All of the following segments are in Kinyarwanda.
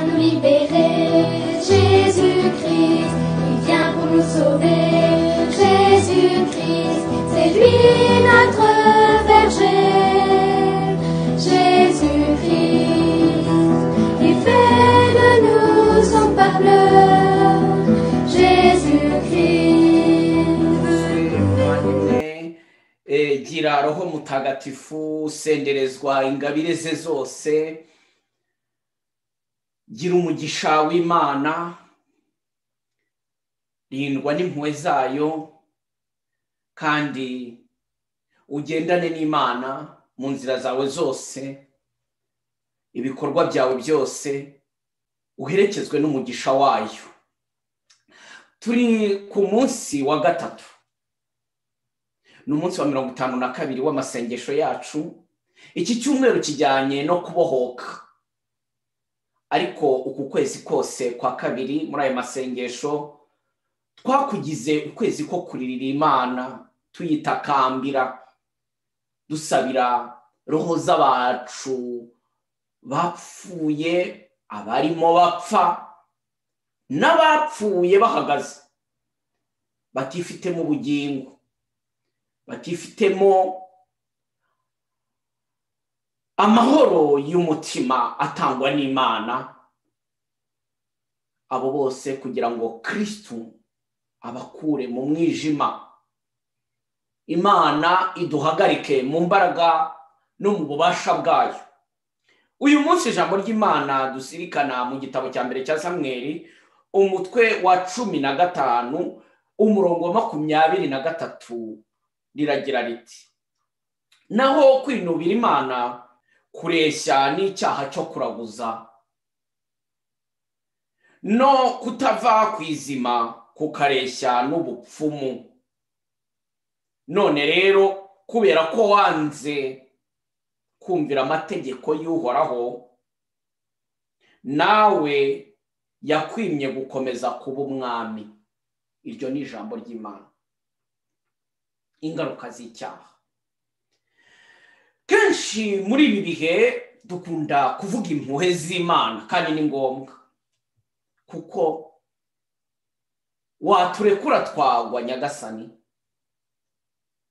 nous libérer. Jésus-Christ, il vient pour nous sauver. Jésus-Christ, c'est lui notre berger. Jésus-Christ, il fait de nous son parleur. Jésus-Christ. Gira roho mutagatifu senderezwa ingabire ze zose, gira umugisha w'Imana, rindwa n'impuhwe zayo, kandi ugendane n'Imana mu nzira zawe zose, ibikorwa byawe byose uherekezwe n'umugisha wayo. Turi ku munsi wa gatatu, ni umunsi wa 52 w'amasengesho yacu. Iki cyumweru kijyanye no kubohoka, ariko uku kwezi kose kwa kabiri muri aya masengesho twakugize ukwezi ko kuririra Imana, tuyitakambira, dusabira roho z'abacu bapfuye, abarimo bapfa n'abapfuye bahagaze, batifitemo ubugingo, batifitemo amahoro y'umutima atangwa n'Imana. Abo bose kugira ngo Kristo abakure mu mwijima, Imana iduhagarike mu mbaraga no mu bubasha bwayo. Uyu munsi ijambo ry'Imana dusirikana mu gitabo cya mbere cya Samweli, umutwe wa 15 umurongo wa 23 riragira riti: naho kwinubira Imana kureshya n'icyaha cyo kuraguza, no kutava kwizima kukareshya n'ubupfumu. None rero kubera ko wanze kumvira amategeko y'Uhoraho, nawe yakwimye gukomeza kuba umwami. Iryo ni ijambo ry'Imana. Ingaruka z'icyaha. Kenshi muri ibi bihe dukunda kuvuga impuhwe z'Imana, kandi ni ngombwa, kuko waturekura twagwa Nyagasani.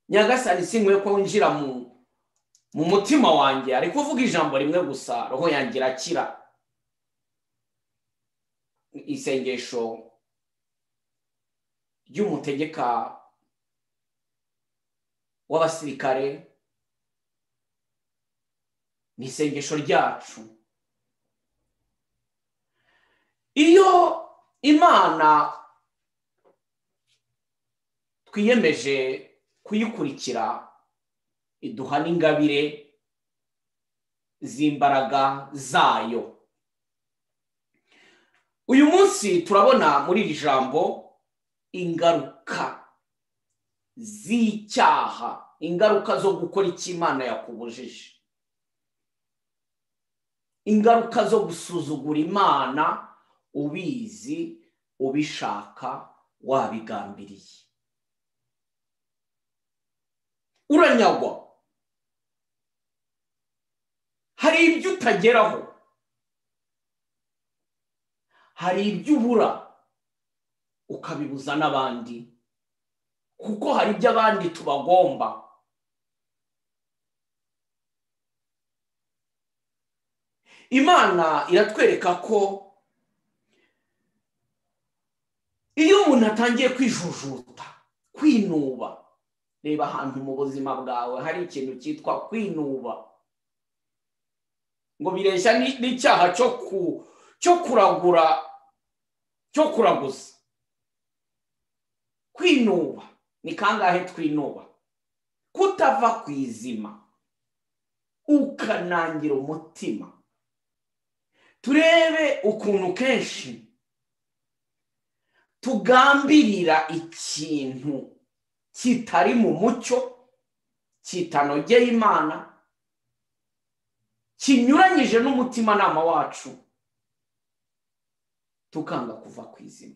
Nyagasani sinkwiye ko winjira mu mutima wanjye ari kuvuga ijambo rimwe gusa roho yanjye irakira. Isengesho ry'umutegeka w'abasirikare ni isengesho ryacu. Iyo Imana twiyemeje kuyikurikira, iduha n'ingabire z'imbaraga zayo. Uyu munsi turabona muri iri jambo ingaruka z'icyaha, ingaruka zo gukora icyo Imana yakubujije, ingaruka zo gusuzugura Imana ubizi, ubishaka, wabigambiriye. Uranyagwa, hari ibyo utageraho, hari ibyo ubura ukabibuza n'abandi, kuko hari ibyo abandi tubagomba. Imana iratwereka ko iyo umuntu atangiye kwijujuta, kwinuba, reba ahantu mu buzima bwawe hari ikintu cyitwa kwinuba, ngo bireshya n'icyaha cyo kuragura, cyo kuraguza. Kwinuba ni kangahe twinuba? Kutava kwizima, ukanangira umutima. Turebe ukuntu kenshi tugambirira ikintu kitari mu mucyo, kitanogeye Imana, kinyuranyije n'umutimanama wacu, tukanga kuva kwizima.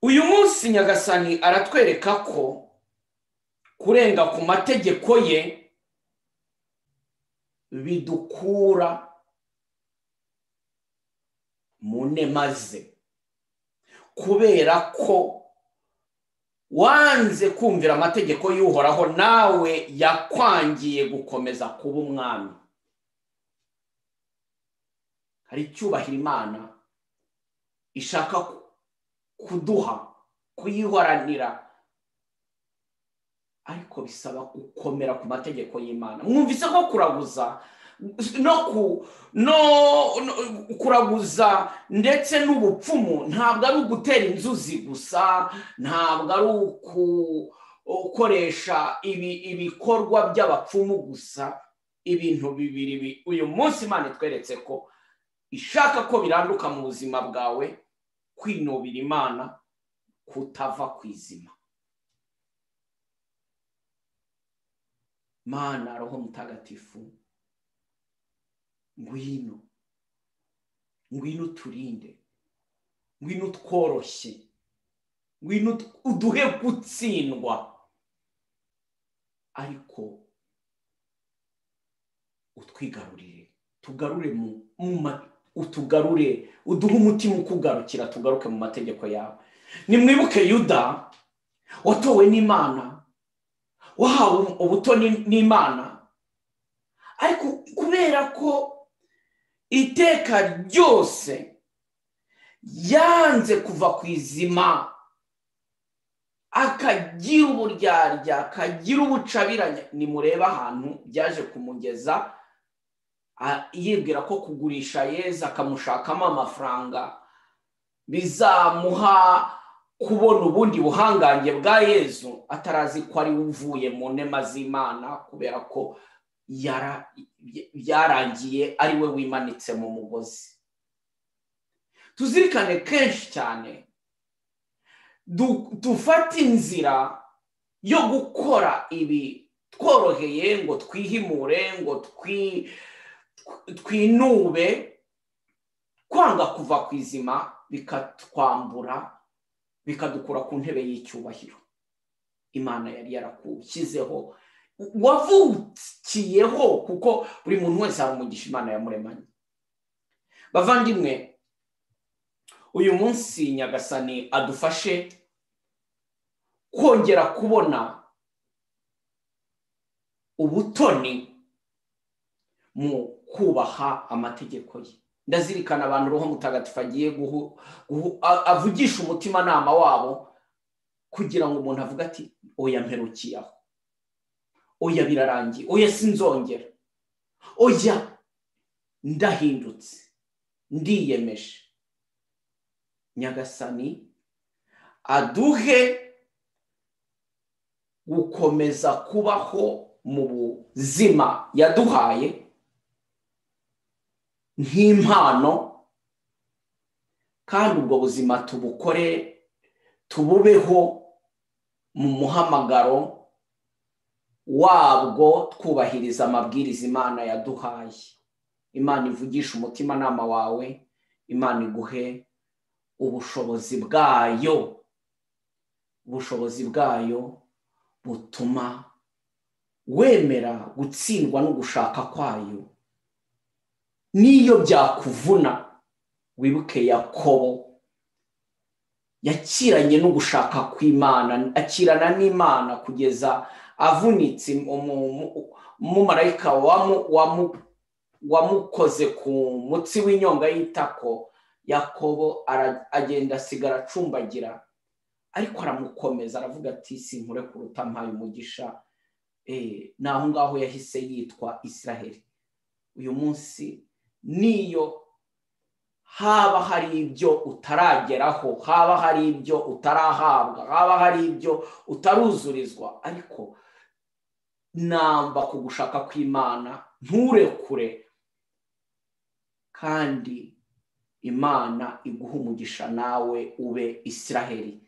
Uyu munsi Nyagasani aratwereka ko kurenga ku mategeko ye bidukura mu nema ze, kubera ko wanze kumvira amategeko y'Uhoraho, nawe yakwangiye gukomeza kuba umwami. Hari icyubahiro Imana ishaka kuduha, kuyihoranira, ariko bisaba gukomera ku mategeko y'Imana. Mwumvise ko kuraguza kuraguza ndetse n'ubupfumu ntabwo ari ugutera inzuzi gusa, ntabwo ari ukoresha ibikorwa by'abapfumu gusa. Ibintu bibiri uyu munsi Imana itweretse ko ishaka ko biranduka mu buzima bwawe: kwinubira Imana, kutava ku izima. Mana, Roho Mutagatifu, ngwino turinde, ngwino tworoshye, ngwino uduhe gutsindwa, ariko utwigarurire, tugarure utugarure, uduhe umutima ukugarukira, tugaruke mu mategeko yawe. Nimwibuke Yuda watowe n'Imana, wahawe ubutoni n'Imana, ariko kubera ko iteka ryose yanze kuva ku izima, akagira uburyarya, akagira ubucabiranya, nimureba ahantu byaje kumugeza yibwira ko kugurisha Yezu akamushakamo amafaranga bizamuha kubona ubundi buhangange bwa Yezu, atarazi ko ari uvuye mu nema z'Imana, kubera ko byarangiye ari we wimanitse mu mugozi. Tuzirikane kenshi cyane dufata inzira yo gukora ibi tworoheye, ngo twihimure, ngo twinube, kwanga kuva ku izima bikatwambura, bikadukura ku ntebe y'icyubahiro Imana yari yarakushyizeho, wavukiyeho, kuko buri muntu wese hari umugisha Imana yamuremanye. Bavandimwe, uyu munsi Nyagasani adufashe kongera kubona ubutoni mu kubaha amategeko ye. Ndazirikana abantu Roho Mutagatifu agiye avugisha umutimanama wabo, kugira ngo umuntu avuge ati oya mperukiye aho, oya birarangiye, oya sinzongera, oya ndahindutse, ndiyemeje. Nyagasani aduhe gukomeza kubaho mu buzima yaduhaye nk'impano, kandi ubwo buzima tububeho mu muhamagaro wabwo, twubahiriza amabwiriza Imana yaduhaye. Imana ivugisha umutimanama wawe, Imana iguhe ubushobozi bwayo butuma wemera gutsindwa no gushaka kwayo. Niyo byakuvuna, wibuke Yakobo yakiranye no gushaka kw'Imana, akirana n'Imana kugeza avunitse. Umumarayika wamukoze ku mutsi w'inyonga y'itako, Yakobo agenda asigara acumbagira, ariko aramukomeza, aravuga ati sinkure kuruta mpaye umugisha. Naho ngaho yahise yitwa Israheli. Uyu munsi niyo haba hari ibyo utarageraho, haba hari ibyo utarahabwa, haba hari ibyo utaruzurizwa, ariko namba kugushaka kw'Imana, nturekure, kandi Imana iguha umugisha nawe ube Israheli.